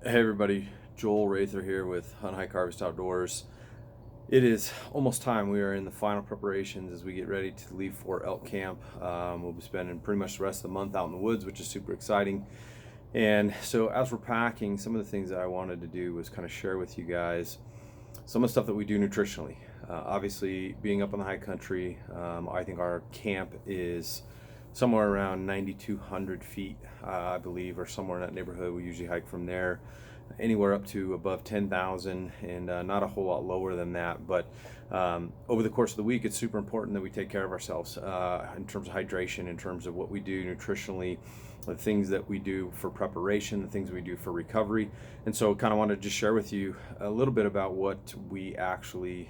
Hey everybody, Joel Rather here with Hunt Hike Harvest Outdoors. It is almost time. We are in the final preparations as we get ready to leave for elk camp. We'll be spending pretty much the rest of the month out in the woods, which is super exciting. And so as we're packing, some of the things that I wanted to do was kind of share with you guys some of the stuff that we do nutritionally. Obviously, being up in the high country, I think our camp is somewhere around 9,200 feet, I believe, or somewhere in that neighborhood. We usually hike from there anywhere up to above 10,000 and not a whole lot lower than that. But over the course of the week, it's super important that we take care of ourselves in terms of hydration, in terms of what we do nutritionally, the things that we do for preparation, the things we do for recovery. And so kind of want to just share with you a little bit about what we actually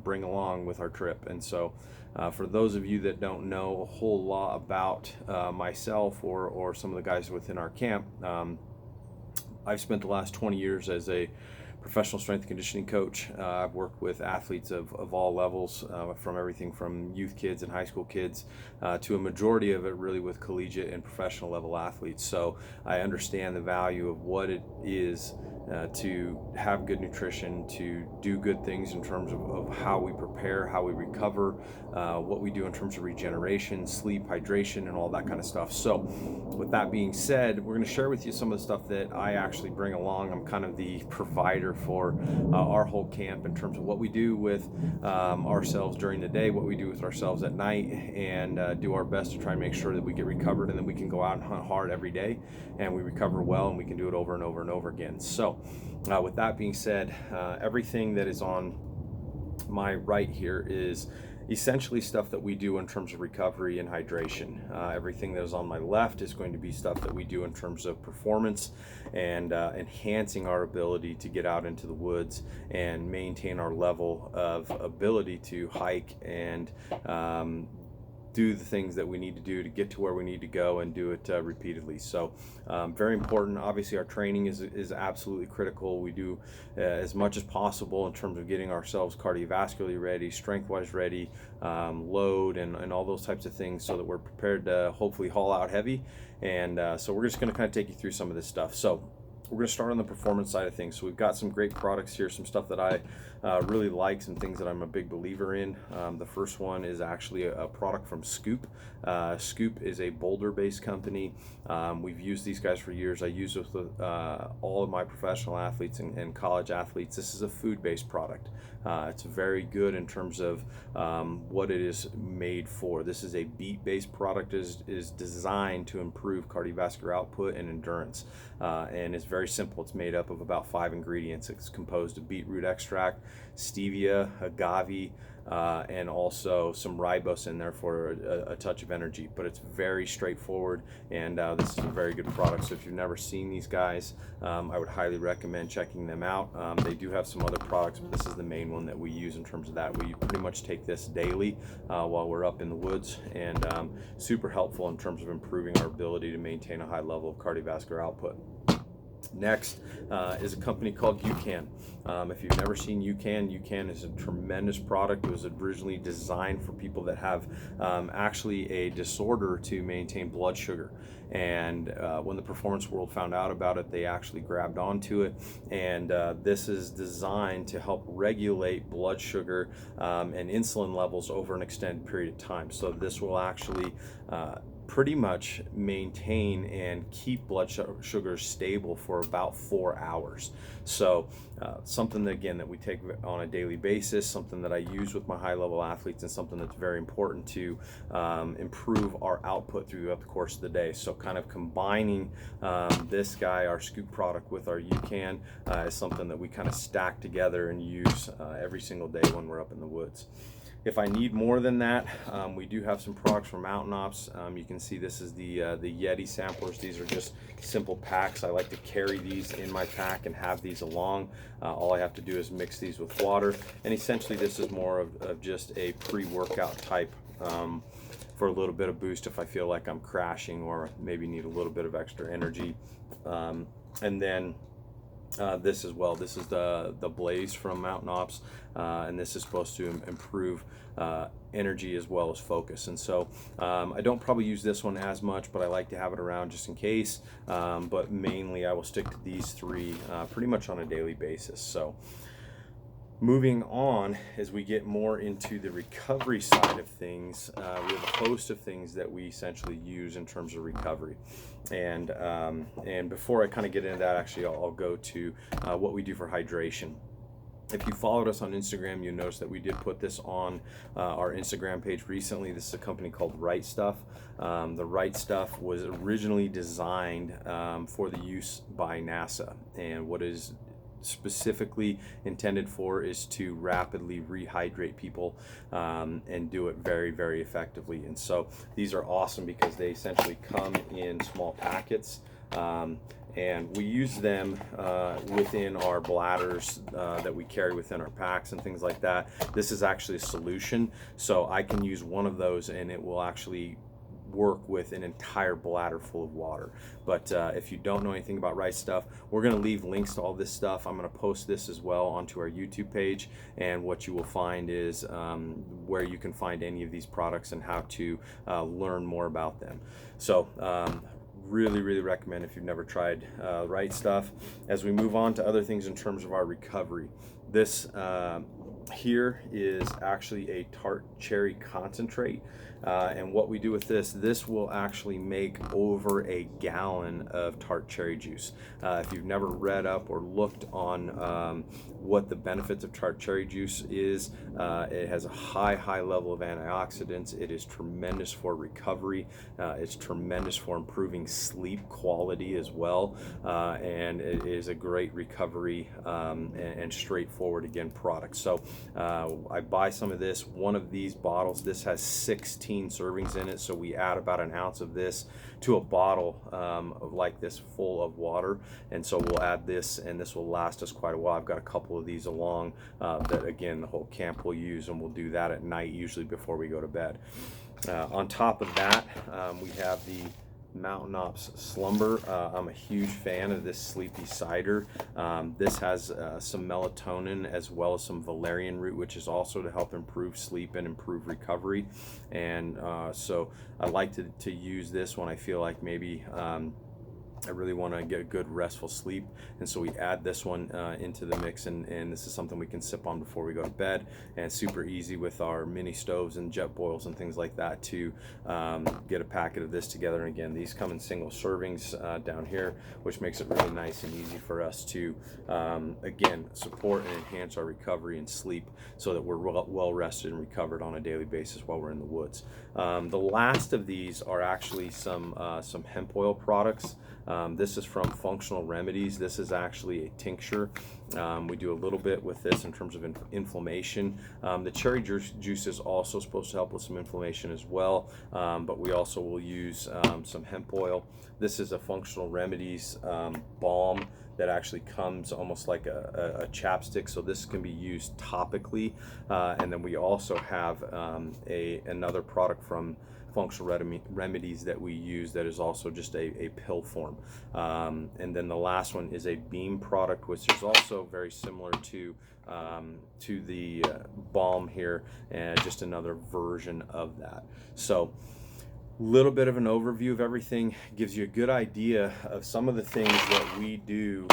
bring along with our trip. And so for those of you that don't know a whole lot about myself or some of the guys within our camp, I've spent the last 20 years as a professional strength and conditioning coach. I've worked with athletes of all levels, from everything from youth kids and high school kids to a majority of it really with collegiate and professional level athletes. So I understand the value of what it is to have good nutrition, to do good things in terms of how we prepare, how we recover, what we do in terms of regeneration, sleep, hydration, and all that kind of stuff. So with that being said, we're going to share with you some of the stuff that I actually bring along. I'm kind of the provider for our whole camp in terms of what we do with ourselves during the day, what we do with ourselves at night, and do our best to try and make sure that we get recovered and then we can go out and hunt hard every day and we recover well and we can do it over and over and over again. So with that being said, everything that is on my right here is essentially stuff that we do in terms of recovery and hydration. Everything that is on my left is going to be stuff that we do in terms of performance and enhancing our ability to get out into the woods and maintain our level of ability to hike and do the things that we need to do to get to where we need to go and do it repeatedly. So very important. Obviously our training is absolutely critical. We do as much as possible in terms of getting ourselves cardiovascularly ready, strength wise ready, load and all those types of things so that we're prepared to hopefully haul out heavy. And so we're just going to kind of take you through some of this stuff. So we're going to start on the performance side of things. So we've got some great products here, some stuff that I really like, some things that I'm a big believer in. The first one is actually a product from Scoop. Scoop is a Boulder-based company. We've used these guys for years. I use it with all of my professional athletes and college athletes. This is a food-based product. It's very good in terms of what it is made for. This is a beet-based product. Is designed to improve cardiovascular output and endurance, and it's very simple. It's made up of about 5 ingredients. It's composed of beetroot extract, stevia, agave, and also some ribose in there for a touch of energy. But it's very straightforward, and this is a very good product. So if you've never seen these guys, I would highly recommend checking them out. They do have some other products, but this is the main one that we use in terms of that. We pretty much take this daily while we're up in the woods, and super helpful in terms of improving our ability to maintain a high level of cardiovascular output. Next is a company called UCAN. If you've never seen UCAN is a tremendous product. It was originally designed for people that have actually a disorder to maintain blood sugar. And when the performance world found out about it, they actually grabbed onto it. And this is designed to help regulate blood sugar and insulin levels over an extended period of time. So this will actually pretty much maintain and keep blood sugar stable for about 4 hours. So something that, again, that we take on a daily basis, something that I use with my high level athletes, and something that's very important to improve our output throughout the course of the day. So kind of combining this guy, our Scoop product, with our UCAN is something that we kind of stack together and use every single day when we're up in the woods. If I need more than that, we do have some products from Mountain Ops. You can see this is the Yeti Samplers. These are just simple packs. I like to carry these in my pack and have these along. All I have to do is mix these with water. And essentially this is more of just a pre-workout type for a little bit of boost if I feel like I'm crashing or maybe need a little bit of extra energy. And then this as well. This is the Blaze from Mountain Ops, and this is supposed to improve energy as well as focus. And so I don't probably use this one as much, but I like to have it around just in case. But mainly I will stick to these three pretty much on a daily basis. So moving on, as we get more into the recovery side of things, we have a host of things that we essentially use in terms of recovery. And before I kind of get into that, actually, I'll go to what we do for hydration. If you followed us on Instagram, you notice that we did put this on our Instagram page recently. This is a company called Right Stuff. The Right Stuff was originally designed for the use by NASA, and what is specifically intended for is to rapidly rehydrate people and do it very, very effectively. And so these are awesome because they essentially come in small packets. And we use them within our bladders that we carry within our packs and things like that. This is actually a solution, so I can use one of those and it will actually work with an entire bladder full of water. But if you don't know anything about Right Stuff, we're going to leave links to all this stuff. I'm going to post this as well onto our YouTube page, and what you will find is where you can find any of these products and how to learn more about them. So really recommend if you've never tried Right Stuff. As we move on to other things in terms of our recovery, this here is actually a Tart cherry concentrate, and what we do with this will actually make over a gallon of Tart cherry juice. If you've never read up or looked on what the benefits of Tart cherry juice is, it has a high level of antioxidants. It is tremendous for recovery. It's tremendous for improving sleep quality as well, and it is a great recovery and straightforward again product. So I buy some of this. One of these bottles, this has 16 servings in it, so we add about an ounce of this to a bottle of like this full of water, and so we'll add this, and this will last us quite a while. I've got a couple of these along that again the whole camp will use, and we'll do that at night usually before we go to bed. On top of that, we have the Mountain Ops Slumber. I'm a huge fan of this sleepy cider. This has some melatonin as well as some valerian root, which is also to help improve sleep and improve recovery. And so I like to use this when I feel like maybe I really want to get a good restful sleep, and so we add this one into the mix, and this is something we can sip on before we go to bed, and it's super easy with our mini stoves and jet boils and things like that to get a packet of this together. And again, these come in single servings down here, which makes it really nice and easy for us to again support and enhance our recovery and sleep so that we're well rested and recovered on a daily basis while we're in the woods. The last of these are actually some hemp oil products. This is from Functional Remedies. This is actually a tincture. We do a little bit with this in terms of inflammation. The cherry juice is also supposed to help with some inflammation as well, but we also will use some hemp oil. This is a Functional Remedies balm that actually comes almost like a chapstick, so this can be used topically. And then we also have another product from Functional Remedies that we use that is also just a pill form. And then the last one is a beam product, which is also very similar to the balm here, and just another version of that. So little bit of an overview of everything gives you a good idea of some of the things that we do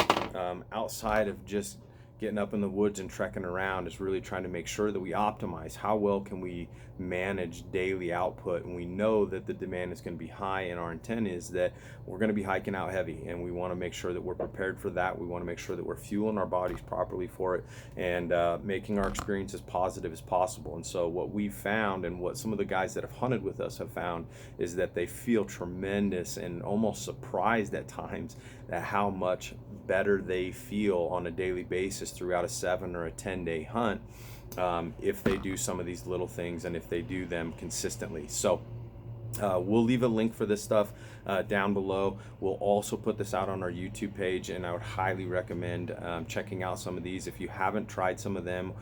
outside of just getting up in the woods and trekking around. Is really trying to make sure that we optimize how well can we manage daily output, and we know that the demand is going to be high, and our intent is that we're going to be hiking out heavy, and we want to make sure that we're prepared for that. We want to make sure that we're fueling our bodies properly for it, and making our experience as positive as possible. And so what we've found, and what some of the guys that have hunted with us have found, is that they feel tremendous and almost surprised at times at how much better they feel on a daily basis throughout a 7 or a 10-day hunt if they do some of these little things and if they do them consistently. So we'll leave a link for this stuff down below. We'll also put this out on our YouTube page, and I would highly recommend checking out some of these if you haven't tried some of them.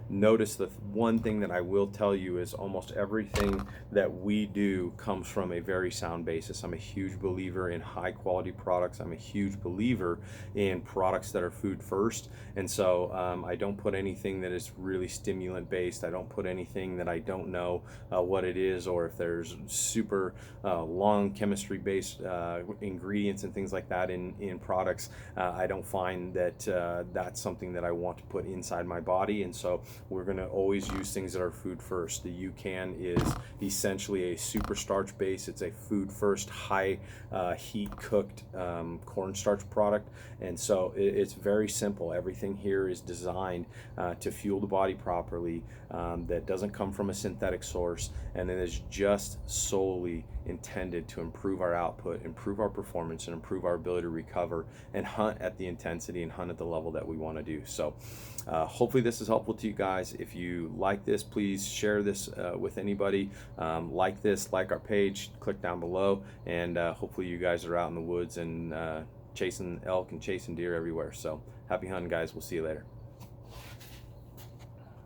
Notice the one thing that I will tell you is almost everything that we do comes from a very sound basis. I'm a huge believer in high quality products. I'm a huge believer in products that are food first, and so I don't put anything that is really stimulant based. I don't put anything that I don't know what it is, or if there's super long chemistry based ingredients and things like that in products. I don't find that that's something that I want to put inside my body, and so we're going to always use things that are food first. The UCAN is essentially a super starch base. It's a food first, high heat cooked cornstarch product, and so it's very simple. Everything here is designed to fuel the body properly, that doesn't come from a synthetic source, and it is just solely intended to improve our output, improve our performance, and improve our ability to recover and hunt at the intensity and hunt at the level that we want to do. So hopefully this is helpful to you guys. If you like this, please share this with anybody. Like this, like our page, click down below, and hopefully you guys are out in the woods and chasing elk and chasing deer everywhere. So happy hunting, guys. We'll see you later.